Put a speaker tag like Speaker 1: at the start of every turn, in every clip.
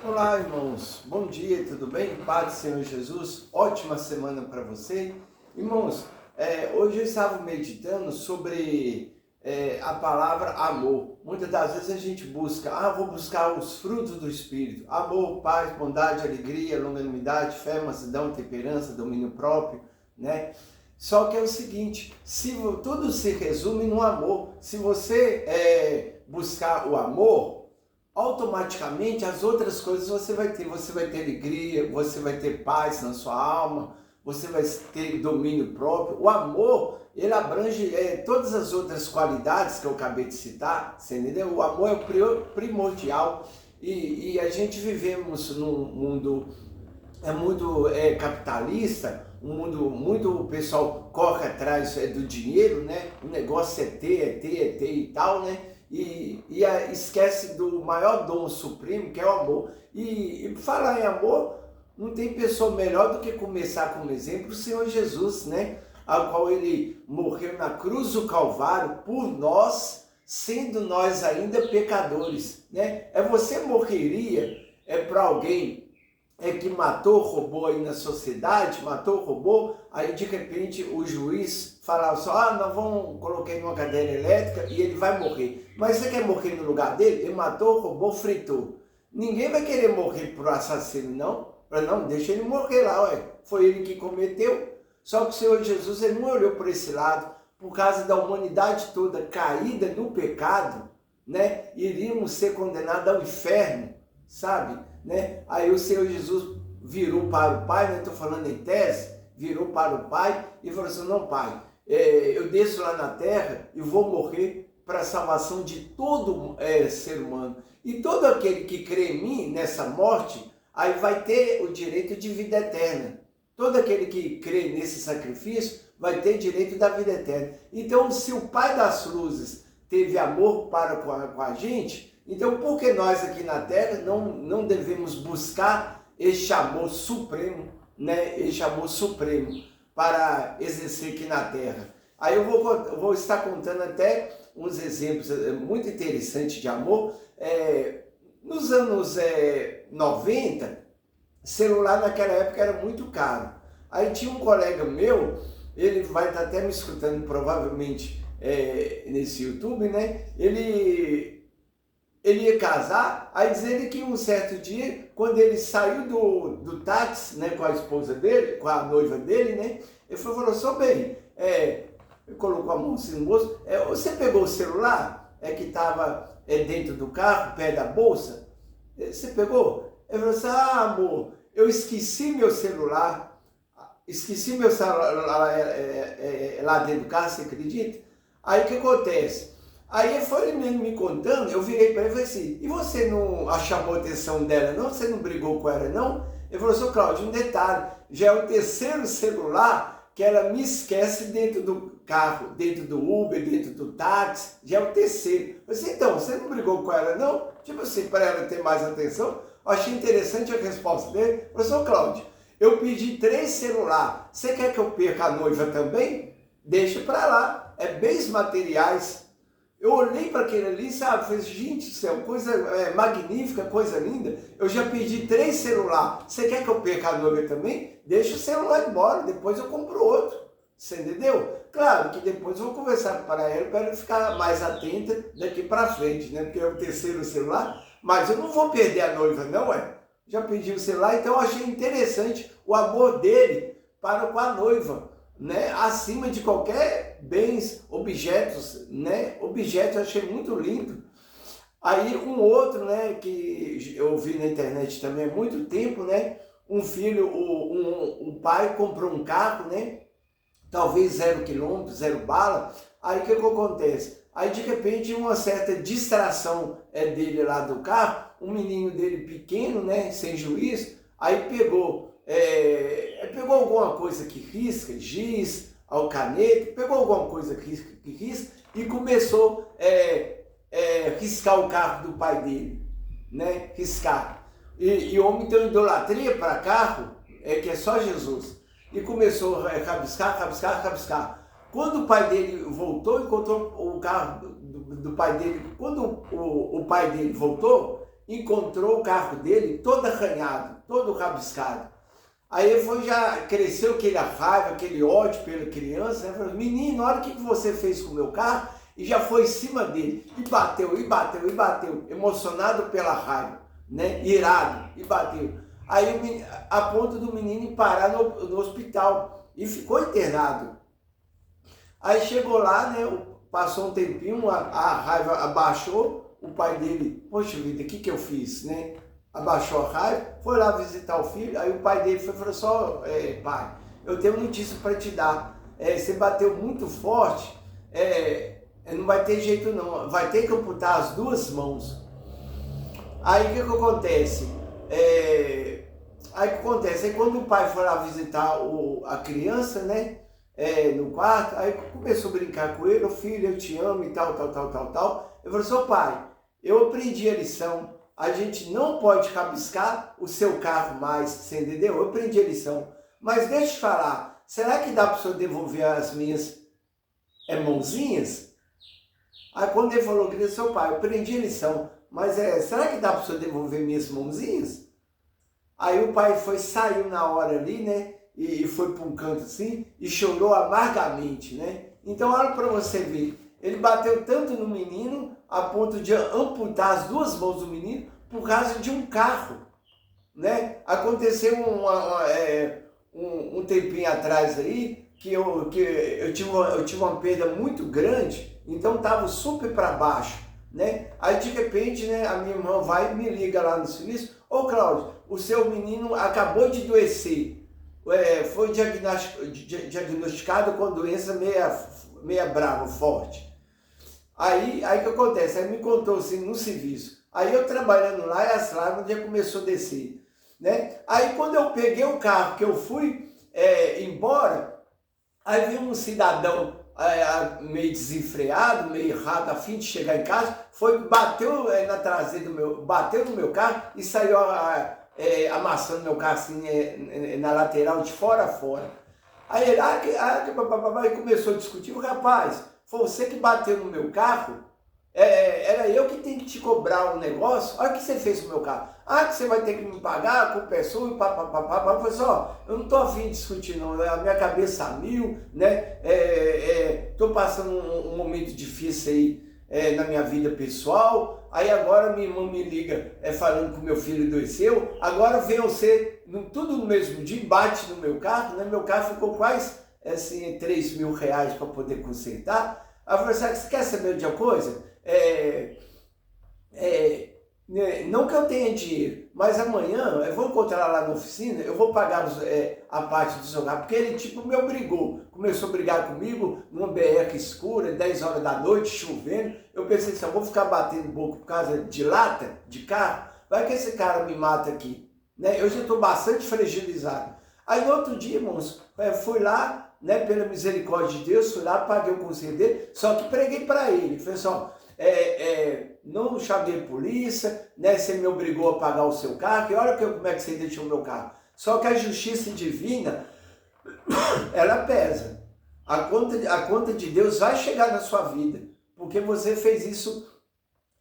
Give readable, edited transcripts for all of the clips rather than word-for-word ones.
Speaker 1: Olá, irmãos. Bom dia, tudo bem? Paz do Senhor Jesus. Ótima semana para você. Irmãos, hoje eu estava meditando sobre a palavra amor. Muitas das vezes a gente busca, vou buscar os frutos do Espírito. Amor, paz, bondade, alegria, longanimidade, fé, mansidão, temperança, domínio próprio, né? Só que é o seguinte, tudo se resume no amor. Se você buscar o amor, automaticamente as outras coisas você vai ter alegria, você vai ter paz na sua alma, você vai ter domínio próprio. O amor, ele abrange todas as outras qualidades que eu acabei de citar, você entendeu? O amor é o primordial e a gente vivemos num mundo muito capitalista, um mundo muito, o pessoal corre atrás do dinheiro, né? O negócio é ter e tal, né? E esquece do maior dom supremo, que é o amor. E falar em amor, não tem pessoa melhor do que começar como exemplo o Senhor Jesus, né? Ao qual ele morreu na cruz do Calvário por nós, sendo nós ainda pecadores, né? Você morreria para alguém que matou, roubou aí na sociedade, matou, roubou, aí de repente o juiz falava só, nós vamos colocar ele numa cadeira elétrica e ele vai morrer. Mas você quer morrer no lugar dele? Ele matou, roubou, fritou. Ninguém vai querer morrer por assassino, não. Não, deixa ele morrer lá, ué. Foi ele que cometeu. Só que o Senhor Jesus, ele não olhou por esse lado, por causa da humanidade toda caída no pecado, né? Iríamos ser condenados ao inferno, sabe? Né? Aí o Senhor Jesus virou para o Pai, né? Estou falando em tese, virou para o Pai e falou assim, não, Pai, eu desço lá na terra e vou morrer para a salvação de todo ser humano. E todo aquele que crê em mim, nessa morte, aí vai ter o direito de vida eterna. Todo aquele que crê nesse sacrifício vai ter direito da vida eterna. Então, se o Pai das luzes teve amor para com a gente, então por que nós aqui na Terra não devemos buscar este amor supremo, né? Este amor supremo para exercer aqui na Terra? Aí eu vou estar contando até uns exemplos muito interessantes de amor. Nos anos 90, celular naquela época era muito caro. Aí tinha um colega meu, ele vai estar até me escutando provavelmente nesse YouTube, né? Ele ia casar, aí diz ele que um certo dia, quando ele saiu do táxi, né, com a esposa dele, com a noiva dele, né, ele falou, sou bem, ele colocou a mão assim no bolso, você pegou o celular que estava dentro do carro, perto da bolsa? Você pegou? Ele falou assim, amor, eu esqueci meu celular lá dentro do carro, você acredita? Aí o que acontece? Aí foi ele mesmo me contando, eu virei para ele e falei assim, e você não chamou a atenção dela não? Você não brigou com ela não? Ele falou, seu Cláudio, um detalhe, já é o terceiro celular que ela me esquece dentro do carro, dentro do Uber, dentro do táxi, já é o terceiro. Eu falei assim, então, você não brigou com ela não? Tipo assim, para ela ter mais atenção. Eu achei interessante a resposta dele. Eu falei, seu Cláudio, eu pedi 3 celulares, você quer que eu perca a noiva também? Deixa para lá, bens materiais. Eu olhei para aquele ali, sabe, falei, gente do céu, coisa magnífica, coisa linda, eu já pedi 3 celulares, você quer que eu perca a noiva também? Deixa o celular embora, depois eu compro outro, você entendeu? Claro que depois eu vou conversar para ela ficar mais atenta daqui para frente, né, porque é o terceiro celular, mas eu não vou perder a noiva não, já pedi o celular, então eu achei interessante o amor dele para com a noiva, né, acima de qualquer bens, objetos, né, objetos eu achei muito lindo. Aí um outro, né, que eu vi na internet também há muito tempo, né, um filho, um pai comprou um carro, né, talvez 0 quilômetro, 0 bala, aí o que acontece? Aí de repente uma certa distração dele lá do carro, um menino dele pequeno, né, sem juízo, aí pegou alguma coisa que risca, giz, alcanete, pegou alguma coisa que risca e começou a riscar o carro do pai dele, né? Riscar. E o homem tem uma idolatria para carro, que é só Jesus. E começou a rabiscar. Quando o pai dele voltou, encontrou o carro do pai dele. Quando o pai dele voltou, encontrou o carro dele todo arranhado, todo rabiscado. Aí ele foi, já cresceu aquele raiva, aquele ódio pela criança, né? Falou, menino, olha o que você fez com o meu carro, e já foi em cima dele, e bateu, e bateu, e bateu, emocionado pela raiva, né? Irado, e bateu. Aí a ponto do menino parar no hospital, e ficou internado. Aí chegou lá, né? Passou um tempinho, a raiva abaixou, o pai dele, poxa vida, o que eu fiz, né? Abaixou a raiva, foi lá visitar o filho, aí o pai dele falou só, pai, eu tenho notícia para te dar, você bateu muito forte, não vai ter jeito não, vai ter que amputar as duas mãos. Aí o que acontece? Aí quando o pai foi lá visitar a criança, né, no quarto, aí começou a brincar com ele, filho, eu te amo e tal. Eu falei, seu pai, eu aprendi a lição, a gente não pode rabiscar o seu carro mais, você entendeu? Eu aprendi a lição, mas deixa eu te falar, será que dá para o senhor devolver as minhas mãozinhas? Aí quando ele falou que seu pai, eu aprendi a lição, mas será que dá para o senhor devolver minhas mãozinhas? Aí o pai saiu na hora ali, né? E foi para um canto assim e chorou amargamente, né? Então olha para você ver, ele bateu tanto no menino a ponto de amputar as duas mãos do menino por causa de um carro, né? Aconteceu um tempinho atrás aí que eu tive uma perda muito grande, então estava super para baixo, né? Aí de repente, né, a minha irmã vai e me liga lá no serviço, ô Cláudio, o seu menino acabou de adoecer, foi diagnosticado com doença meia brava, forte. Aí o que acontece? Aí me contou assim no serviço. Aí eu trabalhando lá e as lágrimas já começou a descer, né? Aí quando eu peguei o carro que eu fui embora, aí veio um cidadão meio desenfreado, meio errado, a fim de chegar em casa, bateu na traseira bateu no meu carro e saiu amassando meu carro assim na lateral de fora a fora. Aí ele começou a discutir, rapaz, foi você que bateu no meu carro, era eu que tenho que te cobrar um negócio, olha o que você fez com o meu carro, que você vai ter que me pagar, com pessoa e papapá. Eu falei assim, eu não estou afim de discutir não, a minha cabeça a mil, né, estou passando um momento difícil aí na minha vida pessoal, aí agora minha irmã me liga falando que o meu filho adoeceu, agora vem você, tudo no mesmo dia, bate no meu carro, né, meu carro ficou quase assim, 3 mil reais para poder consertar. Aí eu falei assim, você quer saber de uma coisa? Não que eu tenha dinheiro, mas amanhã eu vou encontrar lá na oficina, eu vou pagar a parte do seu carro, porque ele tipo me obrigou, começou a brigar comigo numa BR escura, 10 horas da noite, chovendo. Eu pensei assim, eu vou ficar batendo boca por causa de lata de carro, vai que esse cara me mata aqui, né? Eu já estou bastante fragilizado. Aí no outro dia, irmãos, fui lá, né, pela misericórdia de Deus, fui lá, paguei o conselho dele, só que preguei para ele, falei assim, não chamei a polícia, né, você me obrigou a pagar o seu carro, e olha como é que você deixou o meu carro. Só que a justiça divina, ela pesa. A conta de Deus vai chegar na sua vida, porque você fez isso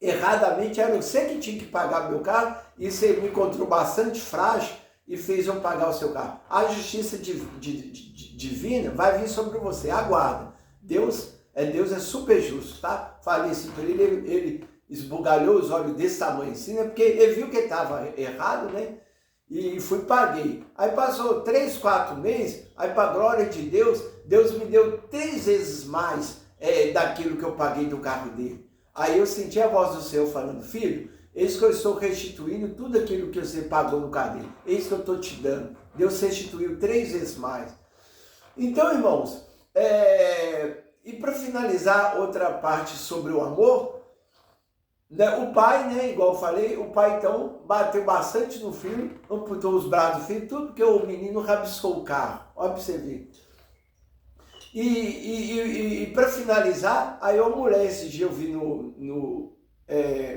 Speaker 1: erradamente, era você que tinha que pagar meu carro, e você me encontrou bastante frágil, e fez eu pagar o seu carro. A justiça divina vai vir sobre você, aguarda. Deus é super justo, tá? Falei isso para ele esbugalhou os olhos desse tamanho assim, né? Porque ele viu que estava errado, né? E fui paguei. Aí passou 3, 4 meses, aí para a glória de Deus, Deus me deu 3 vezes mais daquilo que eu paguei do carro dele. Aí eu senti a voz do Senhor falando, filho, eis que eu estou restituindo tudo aquilo que você pagou no carro dele. Eis que eu estou te dando. Deus restituiu 3 vezes mais. Então, irmãos, e para finalizar outra parte sobre o amor, né, o pai, né, igual eu falei, o pai então bateu bastante no filho, amputou os braços do filho, tudo porque o menino rabiscou o carro. Olha para você ver. E para finalizar, aí uma mulher, esse dia eu vi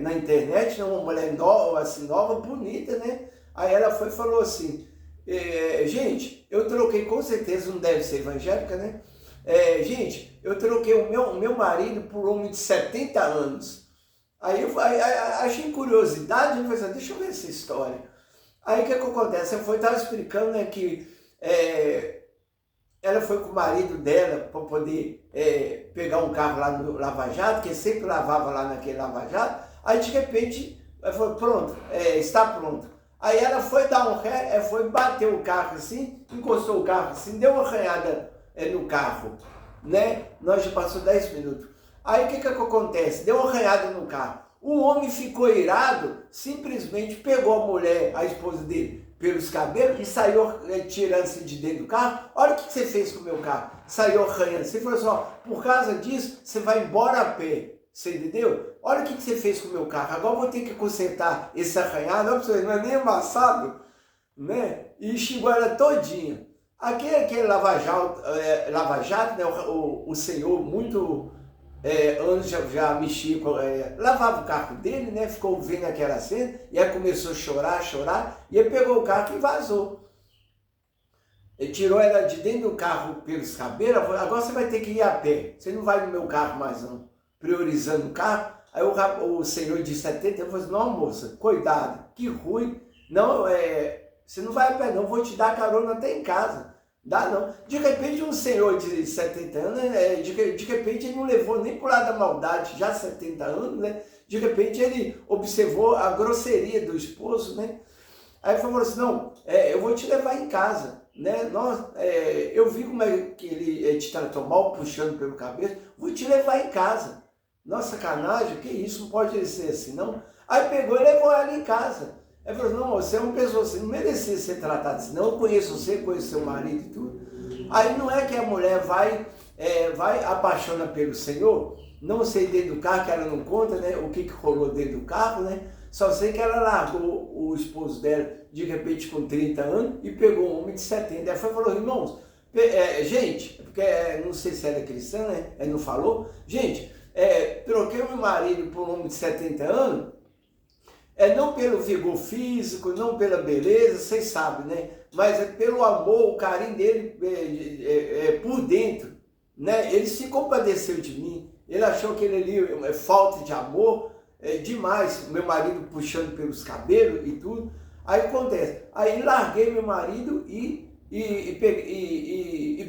Speaker 1: na internet, né, uma mulher nova, assim, nova, bonita, né? Aí ela foi e falou assim, gente, eu troquei, com certeza não deve ser evangélica, né? Gente, eu troquei o meu marido por um homem de 70 anos. Aí eu achei curiosidade, eu falei assim, deixa eu ver essa história. Aí o que acontece? Eu estava explicando, né, que ela foi com o marido dela para poder pegar um carro lá no Lava Jato, que sempre lavava lá naquele Lava Jato. Aí de repente, ela falou, pronto, está pronto. Aí ela foi dar um ré, foi bater o carro assim, encostou o carro assim, deu uma arranhada no carro, né? Nós já passou 10 minutos. Aí o que acontece? Deu uma arranhada no carro. O homem ficou irado, simplesmente pegou a mulher, a esposa dele, pelos cabelos e saiu tirando-se de dentro do carro. Olha o que você fez com o meu carro. Saiu arranhando. Você falou assim, ó, por causa disso, você vai embora a pé. Você entendeu? Olha o que você fez com o meu carro. Agora eu vou ter que consertar esse arranhado. Olha pra você, não é nem amassado, né? E xingou ela todinha. Aquele Lava Jato, né? O senhor, muito anos já mexia, lavava o carro dele, né? Ficou vendo aquela cena, e aí começou a chorar, e ele pegou o carro e vazou. Ele tirou ela de dentro do carro pelos cabelos, falou, agora você vai ter que ir a pé, você não vai no meu carro mais não, priorizando o carro. Aí o senhor de 70 anos falou assim, não moça, cuidado, que ruim, não, você não vai a pé não, vou te dar carona até em casa. Dá não. De repente um senhor de 70 anos, de repente ele não levou nem por lado da maldade, já 70 anos, né? De repente ele observou a grosseria do esposo, né? Aí ele falou assim, não, eu vou te levar em casa, né? Eu vi como é que ele te tratou mal, puxando pelo cabelo, vou te levar em casa. Nossa, sacanagem, que isso, não pode ser assim, não? Aí pegou e levou ela em casa. Ele falou, não, você é uma pessoa, você não merecia ser tratada assim, não, eu conheço você, conheço seu marido e tudo. Aí não é que a mulher vai apaixona pelo Senhor, não sei dentro do carro, que ela não conta, né, o que rolou dentro do carro, né, só sei que ela largou o esposo dela, de repente com 30 anos, e pegou um homem de 70. Ela falou, irmãos, gente, porque não sei se ela é cristã, né, ela não falou, gente, troquei o meu marido por um homem de 70 anos, não pelo vigor físico, não pela beleza, vocês sabem, né? Mas é pelo amor, o carinho dele por dentro, né? Ele se compadeceu de mim, ele achou que ele ali é falta de amor, demais, meu marido puxando pelos cabelos e tudo. Aí acontece, aí larguei meu marido e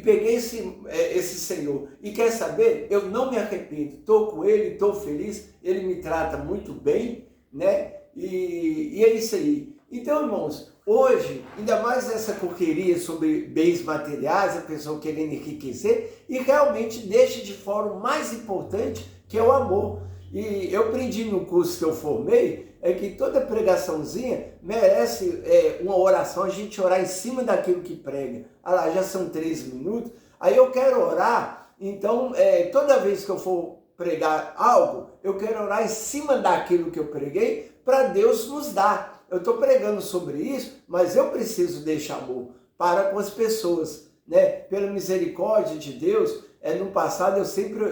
Speaker 1: peguei esse senhor. E quer saber? Eu não me arrependo, estou com ele, estou feliz, ele me trata muito bem, né? E é isso aí. Então, irmãos, hoje, ainda mais nessa correria sobre bens materiais, a pessoa querendo enriquecer, e realmente deixa de fora o mais importante, que é o amor. E eu aprendi no curso que eu formei, que toda pregaçãozinha merece uma oração, a gente orar em cima daquilo que prega. Ah lá, já são 13 minutos, aí eu quero orar, então toda vez que eu for pregar algo, eu quero orar em cima daquilo que eu preguei, para Deus nos dar. Eu estou pregando sobre isso, mas eu preciso deixar amor para com as pessoas, né? Pela misericórdia de Deus, no passado eu sempre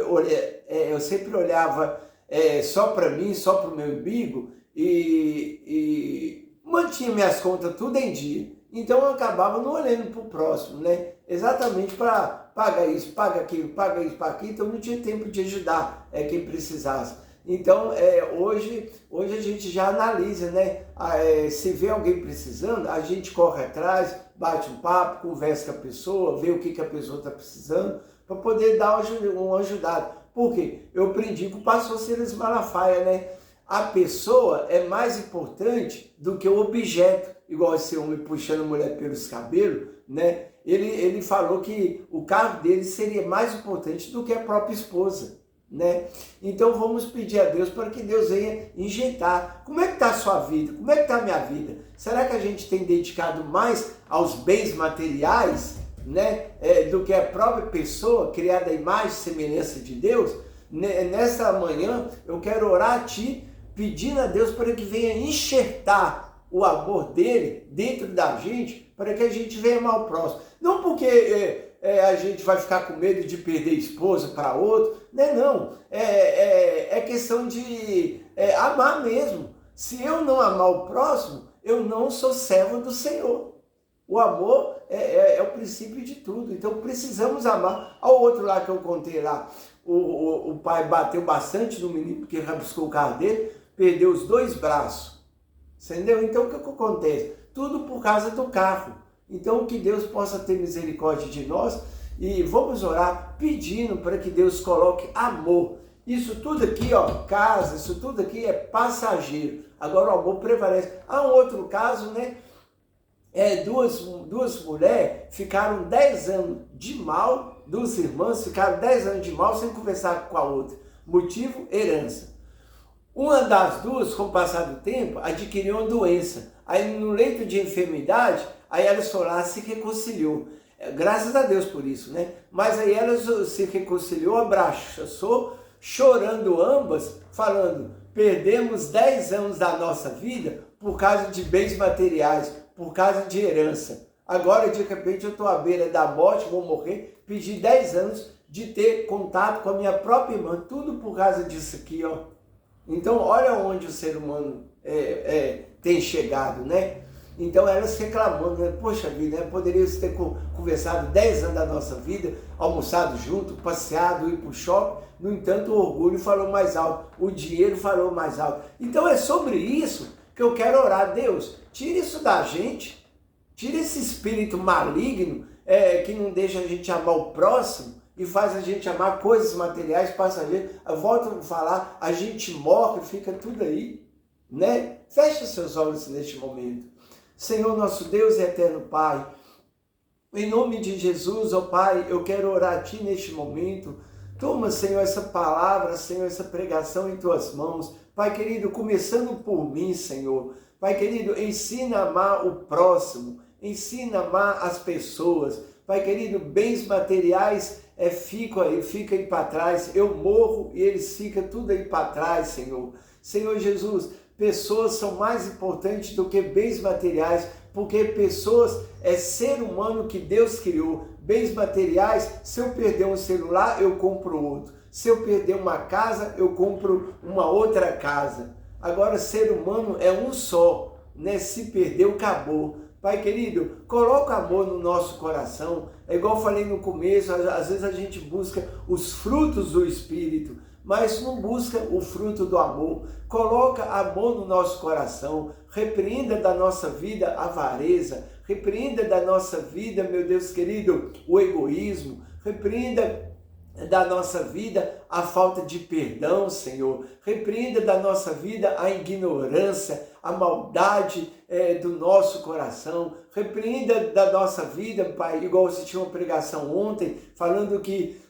Speaker 1: olhava só para mim, só para o meu umbigo e mantinha minhas contas tudo em dia. Então eu acabava não olhando para o próximo, né? Exatamente para pagar isso, paga aquilo, paga isso, paga aquilo, então não tinha tempo de ajudar quem precisasse. Então, hoje a gente já analisa, né? Se vê alguém precisando, a gente corre atrás, bate um papo, conversa com a pessoa, vê o que a pessoa está precisando, para poder dar uma ajudada. Por quê? Eu aprendi com o pastor Silas Malafaia, né? A pessoa é mais importante do que o objeto, igual esse homem puxando a mulher pelos cabelos, né? Ele falou que o carro dele seria mais importante do que a própria esposa, né? Então vamos pedir a Deus para que Deus venha injetar. Como é que está a sua vida? Como é que está a minha vida? Será que a gente tem dedicado mais aos bens materiais, né, do que a própria pessoa criada à imagem e semelhança de Deus? Nessa manhã eu quero orar a Ti, pedindo a Deus para que venha enxertar o amor dele dentro da gente, para que a gente venha amar o próximo. Não porque a gente vai ficar com medo de perder esposa para outro, né? Não, é questão de amar mesmo. Se eu não amar o próximo, eu não sou servo do Senhor. O amor é o princípio de tudo, então precisamos amar. Ao outro lá que eu contei lá, o pai bateu bastante no menino porque rabiscou o carro dele, perdeu os 2 braços. Entendeu? Então o que acontece? Tudo por causa do carro. Então que Deus possa ter misericórdia de nós e vamos orar pedindo para que Deus coloque amor. Isso tudo aqui, ó, casa, isso tudo aqui é passageiro. Agora o amor prevalece. Há um outro caso, né? Duas mulheres ficaram 10 anos de mal, 2 irmãs ficaram 10 anos de mal sem conversar com a outra. Motivo, herança. Uma das duas, com o passar do tempo, adquiriu uma doença. Aí no leito de enfermidade, aí elas foram lá, se reconciliou. Graças a Deus por isso, né? Mas aí elas se reconciliou, abraçou, chorando ambas, falando, perdemos 10 anos da nossa vida por causa de bens materiais, por causa de herança. Agora, de repente, eu estou à beira da morte, vou morrer, pedi 10 anos de ter contato com a minha própria irmã, tudo por causa disso aqui, ó. Então, olha onde o ser humano tem chegado, né? Então, elas reclamando, né? Poxa vida, né? Poderíamos ter conversado 10 anos da nossa vida, almoçado junto, passeado, ir para o shopping. No entanto, o orgulho falou mais alto, o dinheiro falou mais alto. Então, é sobre isso que eu quero orar. Deus, tira isso da gente, tira esse espírito maligno que não deixa a gente amar o próximo, e faz a gente amar coisas materiais, passageiras. Eu volto a falar, a gente morre, fica tudo aí, né? Fecha seus olhos neste momento. Senhor, nosso Deus e eterno Pai, em nome de Jesus, ó Pai, eu quero orar a Ti neste momento. Toma, Senhor, essa palavra, Senhor, essa pregação em Tuas mãos. Pai querido, começando por mim, Senhor. Pai querido, ensina a amar o próximo, ensina a amar as pessoas. Pai querido, bens materiais ficam aí para trás. Eu morro e eles ficam tudo aí para trás, Senhor. Senhor Jesus, pessoas são mais importantes do que bens materiais, porque pessoas é ser humano que Deus criou. Bens materiais, se eu perder um celular, eu compro outro. Se eu perder uma casa, eu compro uma outra casa. Agora, ser humano é um só, né? Se perdeu, acabou. Pai querido, coloca amor no nosso coração. É igual eu falei no começo, às vezes a gente busca os frutos do Espírito, mas não busca o fruto do amor. Coloca amor no nosso coração. Repreenda da nossa vida a avareza. Repreenda da nossa vida, meu Deus querido, o egoísmo. Repreenda da nossa vida a falta de perdão, Senhor. Repreenda da nossa vida a ignorância, a maldade do nosso coração. Repreenda da nossa vida, Pai, igual você tinha uma pregação ontem, falando que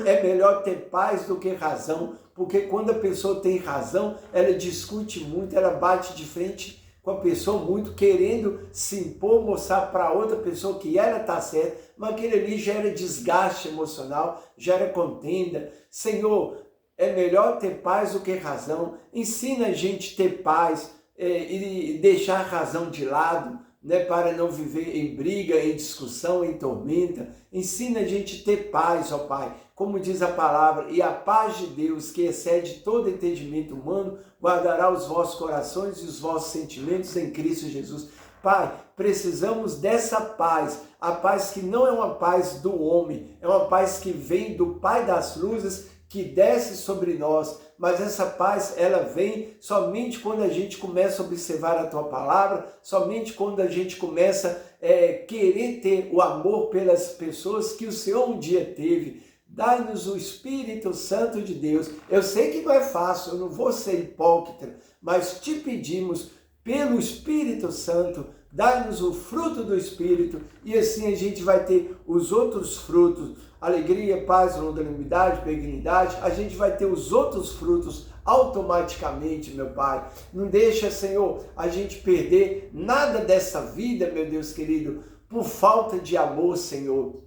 Speaker 1: é melhor ter paz do que razão, porque quando a pessoa tem razão, ela discute muito, ela bate de frente com a pessoa muito, querendo se impor, mostrar para outra pessoa que ela está certa, mas aquele ali gera desgaste emocional, gera contenda. Senhor, é melhor ter paz do que razão. Ensina a gente a ter paz e deixar a razão de lado, né, para não viver em briga, em discussão, em tormenta. Ensina a gente a ter paz, ó Pai, como diz a palavra, e a paz de Deus, que excede todo entendimento humano, guardará os vossos corações e os vossos sentimentos em Cristo Jesus. Pai, precisamos dessa paz, a paz que não é uma paz do homem, é uma paz que vem do Pai das luzes, que desce sobre nós, mas essa paz, ela vem somente quando a gente começa a observar a Tua palavra, somente quando a gente começa a querer ter o amor pelas pessoas que o Senhor um dia teve. Dá-nos o Espírito Santo de Deus. Eu sei que não é fácil, eu não vou ser hipócrita, mas te pedimos, pelo Espírito Santo, dá-nos o fruto do Espírito, e assim a gente vai ter os outros frutos, alegria, paz, longanimidade, benignidade, a gente vai ter os outros frutos automaticamente, meu Pai. Não deixa, Senhor, a gente perder nada dessa vida, meu Deus querido, por falta de amor, Senhor.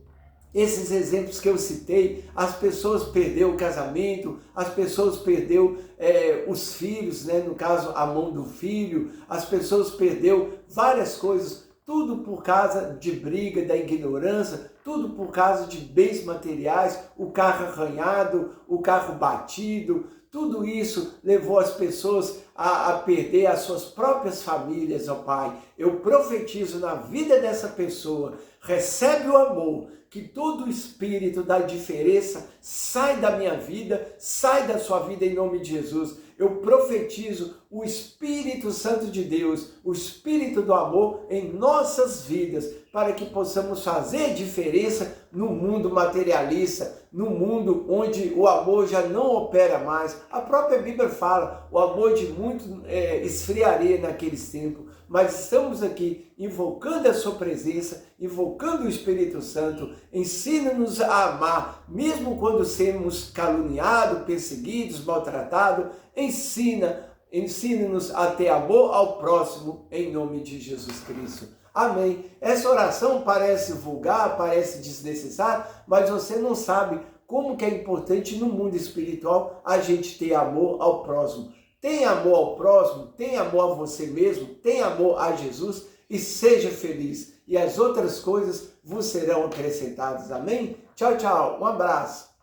Speaker 1: Esses exemplos que eu citei, as pessoas perderam o casamento, as pessoas perderam os filhos, né? No caso, a mão do filho, as pessoas perderam várias coisas, tudo por causa de briga, da ignorância, tudo por causa de bens materiais, o carro arranhado, o carro batido, tudo isso levou as pessoas a perder as suas próprias famílias, ó Pai. Eu profetizo na vida dessa pessoa, recebe o amor que todo o espírito da diferença sai da minha vida, sai da sua vida em nome de Jesus. Eu profetizo o Espírito Santo de Deus, o Espírito do amor em nossas vidas, para que possamos fazer diferença no mundo materialista, no mundo onde o amor já não opera mais. A própria Bíblia fala, o amor de muitos esfriaria naqueles tempos, mas estamos aqui invocando a sua presença, invocando o Espírito Santo. Ensina-nos a amar, mesmo quando sermos caluniados, perseguidos, maltratados. Ensina-nos a ter amor ao próximo, em nome de Jesus Cristo. Amém. Essa oração parece vulgar, parece desnecessária, mas você não sabe como que é importante no mundo espiritual a gente ter amor ao próximo. Tem amor ao próximo, tem amor a você mesmo, tem amor a Jesus e seja feliz. E as outras coisas vos serão acrescentadas. Amém? Tchau, tchau. Um abraço.